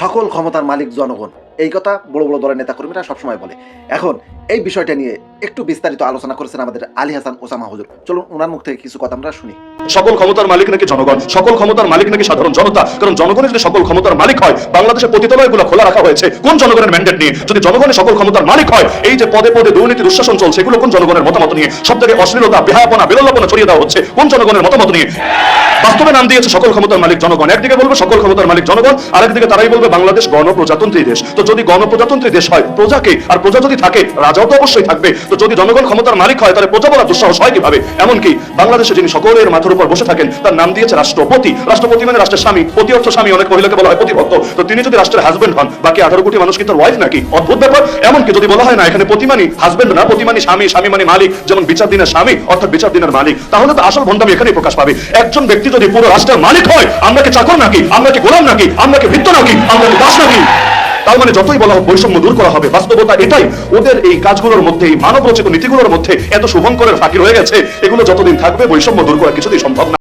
সকল ক্ষমতার মালিক জনগণ, এই কথা বড় বড় দলের নেতাকর্মীরা সবসময় বলে। এখন এই বিষয়টা নিয়ে একটু বিস্তারিত আলোচনা করেছেন আমাদের আলী হাসান ওসামা হুজুর। চলুন ওনার মুখ থেকে কিছু কথা আমরা শুনি। সকল ক্ষমতার মালিক নাকি জনগণ, সকল ক্ষমতার মালিক নাকি সাধারণ জনতা। কারণ জনগণের যদি সকল ক্ষমতার মালিক হয়, বাংলাদেশের পতিতালয়গুলো খোলা রাখা হয়েছে কোন জনগণের ম্যান্ডেট নিয়ে? যদি জনগণের সকল ক্ষমতার মালিক হয়, এই যে পদে পদে দুর্নীতি দুঃশাসন চলছে, এগুলো কোন জনগণের মতামত নিয়ে? সব জায়গায় অশ্লীলতা, বেহায়াপনা, বেলল্লাপনা ছড়িয়ে দেওয়া হচ্ছে কোন জনগণের মতামত নিয়ে? বাস্তবে নাম দিয়েছে সকল ক্ষমতার মালিক জনগণ। একদিকে বলবে সকল ক্ষমতার মালিক জনগণ, আরেকদিকে তারাই বলবে বাংলাদেশ গণপ্রজাতন্ত্রী দেশ। তো যদি গণপ্রজাতন্ত্রী দেশ হয়, প্রজাকে আর প্রজা যদি থাকে, রাজাও তো অবশ্যই থাকবে। তো যদি জনগণ ক্ষমতার মালিক হয়, তাহলে প্রজা বলার দুঃসাহস হয় কিভাবে? এমনকি বাংলাদেশে যিনি সকলের মাথার উপর বসে থাকেন, তার নাম দিয়েছে রাষ্ট্রপতি। রাষ্ট্রপতি মানে রাষ্ট্রের স্বামী, পতি অর্থ স্বামী, অনেক মহিলাকে বলা হয় পতিভক্ত। তো তিনি যদি রাষ্ট্রের হাজবেন্ড হন, বাকি 18 কোটি মানুষ কি তার ওয়াইফ নাকি? অদ্ভুত ব্যাপার। এমনকি যদি বলা হয় না এখানে পতি মানে হাজবেন্ড না, পতি মানে স্বামী, স্বামী মানে মালিক, যেমন বিচার দিনের স্বামী অর্থাৎ বিচার দিনের মালিক, তাহলে তো আসল ভণ্ডামি এখানেই প্রকাশ পাবে। একজন ব্যক্তি যদি পুরো রাষ্ট্রের মালিক হয়, আমরা কি চাকর নাকি? আমরা কি গোলাম নাকি? আমরা কি ভৃত্য নাকি? আমরা কি দাস নাকি? তার মানে যতই বলা হোক বৈষম্য দূর করা হবে, বাস্তবতা এটাই। ওদের এই কাজগুলোর মধ্যে, এই মানব রচিত নীতিগুলোর মধ্যে এত শুভঙ্করের ফাঁকি রয়ে গেছে, এগুলো যতদিন থাকবে বৈষম্য দূর করা কিছুতেই সম্ভব না।